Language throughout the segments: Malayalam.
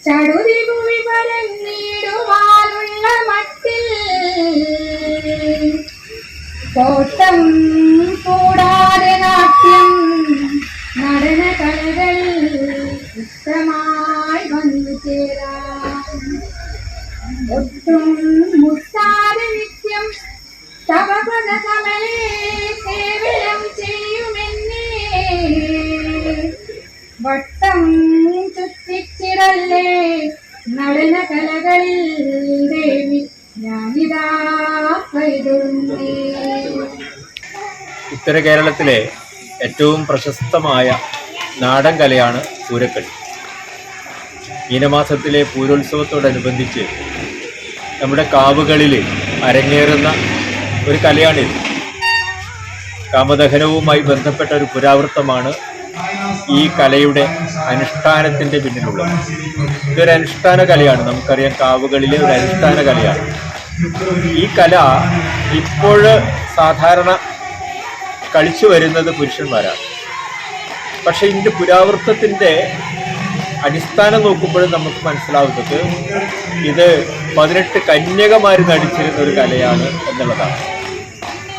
ചടുതിഭൂമി പരന്നിടുവാനുള്ള മട്ടിൽ കോട്ടം കൂടാതെ നാട്യം നടന കലകൾ ഇഷ്ടമായി വന്നു ചേരാം. ഒട്ടും മുട്ടാതെ നിത്യം തവപദ കമലേ സേവനം ചെയ്യുമെന്നേ വട്ടം ചുറ്റിച്ചിടല്ലേ നടന കലകളിൽ ദേവി ഞാനിതാ കൈതൊഴുന്നേ. ഉത്തര കേരളത്തിലെ ഏറ്റവും പ്രശസ്തമായ നാടൻ കലയാണ് പൂരക്കളി. മീനമാസത്തിലെ പൂരോത്സവത്തോടനുബന്ധിച്ച് നമ്മുടെ കാവുകളിൽ അരങ്ങേറുന്ന ഒരു കലയാണിത്. കാമദഹനവുമായി ബന്ധപ്പെട്ട ഒരു പുരാവൃത്തമാണ് ഈ കലയുടെ അനുഷ്ഠാനത്തിൻ്റെ പിന്നിലുള്ളത്. ഇതൊരു അനുഷ്ഠാന കലയാണ്. നമുക്കറിയാം, കാവുകളിലെ ഒരു അനുഷ്ഠാന കലയാണ് ഈ കല. ഇപ്പോൾ സാധാരണ കളിച്ചു വരുന്നത് പുരുഷന്മാരാണ്. പക്ഷെ ഇതിൻ്റെ പുരാവൃത്തത്തിൻ്റെ അടിസ്ഥാനം നോക്കുമ്പോഴും നമുക്ക് മനസ്സിലാവുന്നത് ഇത് 18 കന്യകമാർ നടിച്ചിരുന്ന ഒരു കലയാണ് എന്നുള്ളതാണ്.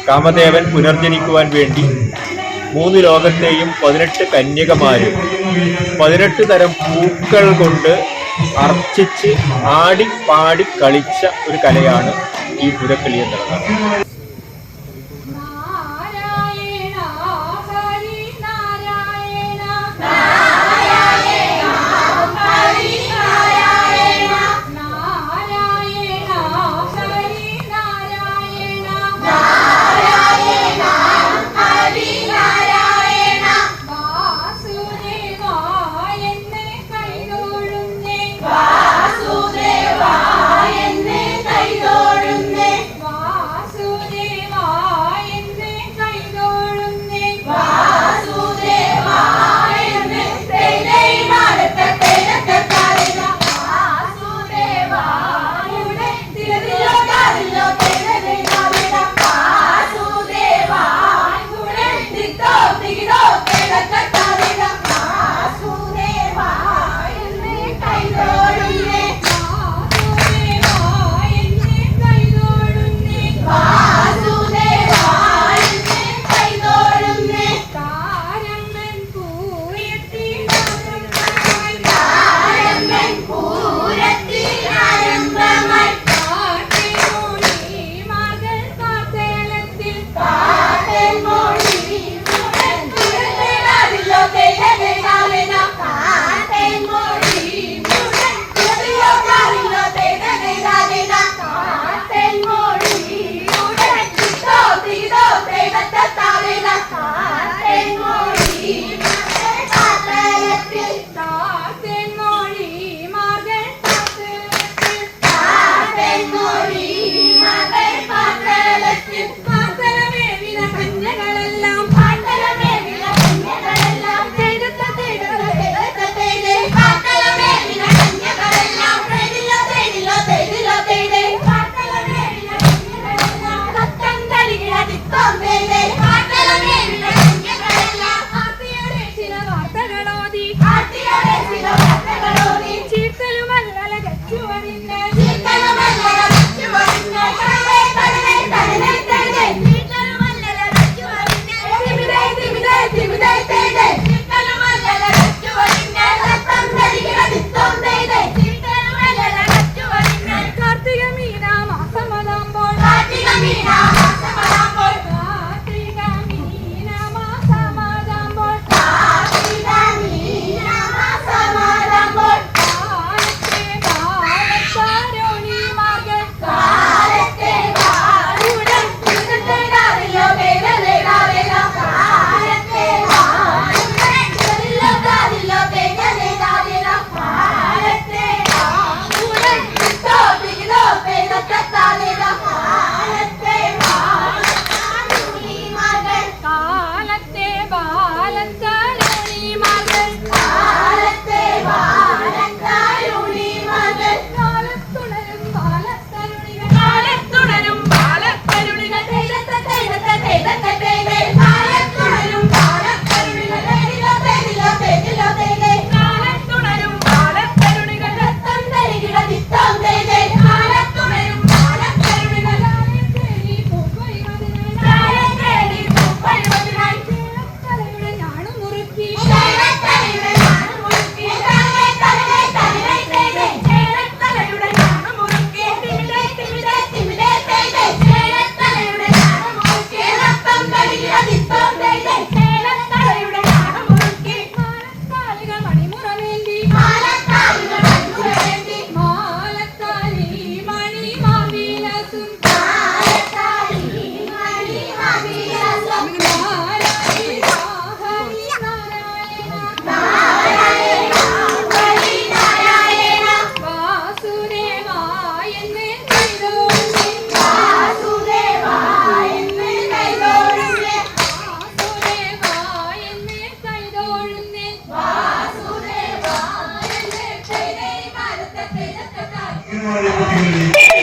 കാമദേവൻ പുനർജനിക്കുവാൻ വേണ്ടി 3 ലോകത്തെയും 18 കന്യകമാരും 18 തരം പൂക്കൾ കൊണ്ട് അർച്ചിച്ച് ആടി പാടി കളിച്ച ഒരു കലയാണ് ഈ പൂരക്കളി എന്നുള്ളതാണ്.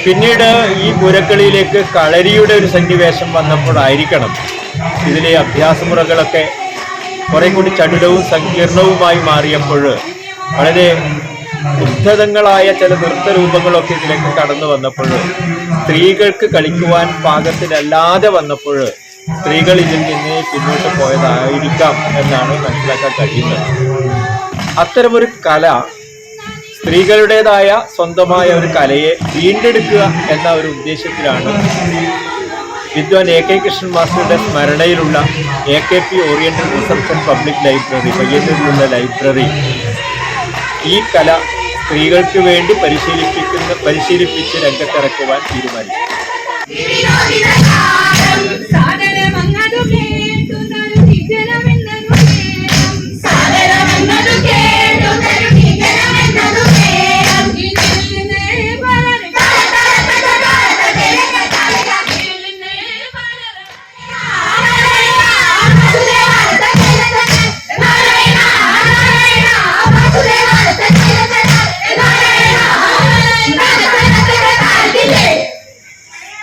പിന്നീട് ഈ പൂരക്കളിയിലേക്ക് കളരിയുടെ ഒരു സന്നിവേശം വന്നപ്പോഴായിരിക്കണം ഇതിലെ അഭ്യാസമുറകളൊക്കെ കുറെ കൂടി ചടുലവും സങ്കീർണവുമായി മാറിയപ്പോൾ വളരെ ഉദ്ധതങ്ങളായ ചില നൃത്തരൂപങ്ങളൊക്കെ ഇതിലേക്ക് കടന്നു വന്നപ്പോൾ സ്ത്രീകൾക്ക് കളിക്കുവാൻ പാകത്തിനല്ലാതെ വന്നപ്പോൾ സ്ത്രീകൾ ഇതിൽ നിന്ന് പിന്നോട്ട് പോയതായിരിക്കാം എന്നാണ് മനസ്സിലാക്കാൻ കഴിയുന്നത്. അത്തരമൊരു കല, സ്ത്രീകളുടേതായ സ്വന്തമായ ഒരു കലയെ വീണ്ടെടുക്കുക എന്ന ഒരു ഉദ്ദേശത്തിലാണ് വിദ്വാൻ AK കൃഷ്ണൻ മാസ്റ്ററുടെ സ്മരണയിലുള്ള AKP oriental research and public library, പയ്യന്നൂരിലുള്ള ലൈബ്രറി ഈ കല സ്ത്രീകൾക്ക് വേണ്ടി പരിശീലിപ്പിച്ച് രംഗത്തിറക്കുവാൻ തീരുമാനിച്ചു.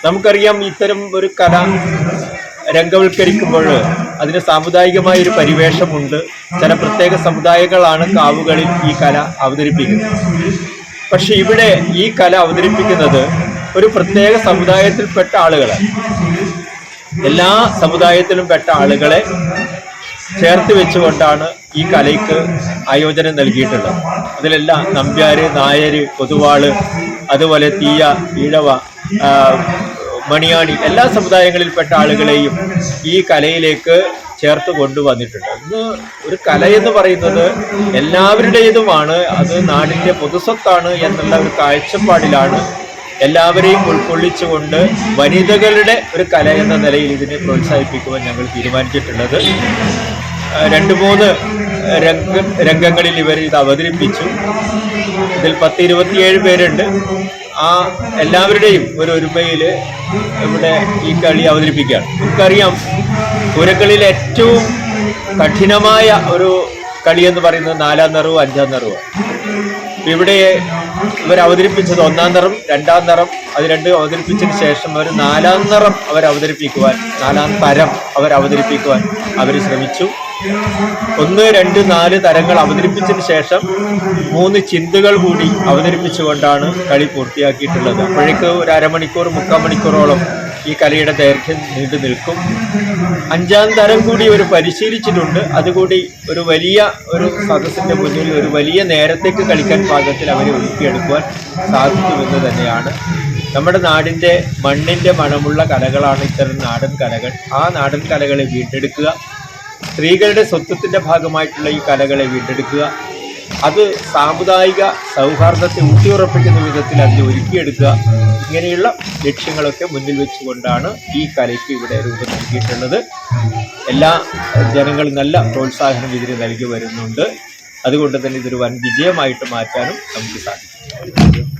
നമുക്കറിയാം, ഇത്തരം ഒരു കല രംഗവൽക്കരിക്കുമ്പോൾ അതിന് സാമുദായികമായ ഒരു പരിവേഷമുണ്ട്. ചില പ്രത്യേക സമുദായങ്ങളാണ് കാവുകളിൽ ഈ കല അവതരിപ്പിക്കുന്നത്. പക്ഷെ ഇവിടെ ഈ കല അവതരിപ്പിക്കുന്നത് ഒരു പ്രത്യേക സമുദായത്തിൽപ്പെട്ട ആളുകളാണ്. എല്ലാ സമുദായത്തിലും പെട്ട ആളുകളെ ചേർത്ത് വെച്ചുകൊണ്ടാണ് ഈ കലയ്ക്ക് ആയോജനം നൽകിയിട്ടുള്ളത്. അതിലെല്ലാം നമ്പ്യാര്, നായര്, പൊതുവാള്, അതുപോലെ തീയ, ഈഴവ, മണിയാണി, എല്ലാ സമുദായങ്ങളിൽപ്പെട്ട ആളുകളെയും ഈ കലയിലേക്ക് ചേർത്ത് കൊണ്ടുവന്നിട്ടുണ്ട്. ഇന്ന് ഒരു കലയെന്ന് പറയുന്നത് എല്ലാവരുടേതുമാണ്, അത് നാടിൻ്റെ പൊതുസ്വത്താണ് എന്നുള്ള ഒരു കാഴ്ചപ്പാടിലാണ് എല്ലാവരെയും ഉൾക്കൊള്ളിച്ചുകൊണ്ട് വനിതകളുടെ ഒരു കല എന്ന നിലയിൽ ഇതിനെ പ്രോത്സാഹിപ്പിക്കുവാൻ ഞങ്ങൾ തീരുമാനിച്ചിട്ടുള്ളത്. 2-3 രംഗങ്ങളിൽ ഇവർ ഇത് അവതരിപ്പിച്ചു. ഇതിൽ 10-27 പേരുണ്ട്. ആ എല്ലാവരുടെയും ഒരു ഒരുമയിൽ ഇവിടെ ഈ കളി അവതരിപ്പിക്കുകയാണ്. നമുക്കറിയാം, പൂരക്കളിയിൽ ഏറ്റവും കഠിനമായ ഒരു കളി എന്ന് പറയുന്നത് 4-ാം നിറവും 5-ാം നിറവും. ഇവിടെ ഇവർ അവതരിപ്പിച്ചത് 1-ാം നിറം, 2-ാം നിറം, അത് രണ്ടും അവതരിപ്പിച്ചതിന് ശേഷം അവർ 4-ാം നിറം അവതരിപ്പിക്കുവാൻ, 4-ാം തരം അവതരിപ്പിക്കുവാൻ അവർ ശ്രമിച്ചു. 1, 2, 4 തരങ്ങൾ അവതരിപ്പിച്ചതിന് ശേഷം 3 ചിന്തുകൾ കൂടി അവതരിപ്പിച്ചുകൊണ്ടാണ് കളി പൂർത്തിയാക്കിയിട്ടുള്ളത്. അപ്പോഴേക്ക് ഒരു അരമണിക്കൂർ 3/4 മണിക്കൂറോളം ഈ കലയുടെ ദൈർഘ്യം നീണ്ടു നിൽക്കും. 5-ാം തരം കൂടി ഒരു പരിശീലിച്ചിട്ടുണ്ട്. അതുകൂടി ഒരു വലിയ ഒരു സദസ്സിന്റെ മുന്നിൽ ഒരു വലിയ നേരത്തേക്ക് കളിക്കാൻ പാകത്തിൽ അവരെ ഒരുക്കിയെടുക്കുവാൻ സാധിക്കുമെന്ന് തന്നെയാണ്. നമ്മുടെ നാടിൻ്റെ മണ്ണിൻ്റെ മണമുള്ള കലകളാണ് ഇത്തരം നാടൻ കലകൾ. ആ നാടൻ കലകളെ വീണ്ടെടുക്കുക, സ്ത്രീകളുടെ സ്വത്വത്തിൻ്റെ ഭാഗമായിട്ടുള്ള ഈ കലകളെ വീണ്ടെടുക്കുക, അത് സാമുദായിക സൗഹാർദ്ദത്തെ ഊട്ടിയുറപ്പിക്കുന്ന വിധത്തിൽ അതിനെ ഒരുക്കിയെടുക്കുക, ഇങ്ങനെയുള്ള ലക്ഷ്യങ്ങളൊക്കെ മുന്നിൽ വെച്ചുകൊണ്ടാണ് ഈ കലയ്ക്ക് ഇവിടെ രൂപം നൽകിയിട്ടുള്ളത്. എല്ലാ ജനങ്ങളും നല്ല പ്രോത്സാഹനം ഇതിന് നൽകി വരുന്നുണ്ട്. അതുകൊണ്ട് തന്നെ ഇതൊരു വൻ വിജയമായിട്ട് മാറ്റാനും നമുക്ക് സാധിക്കും.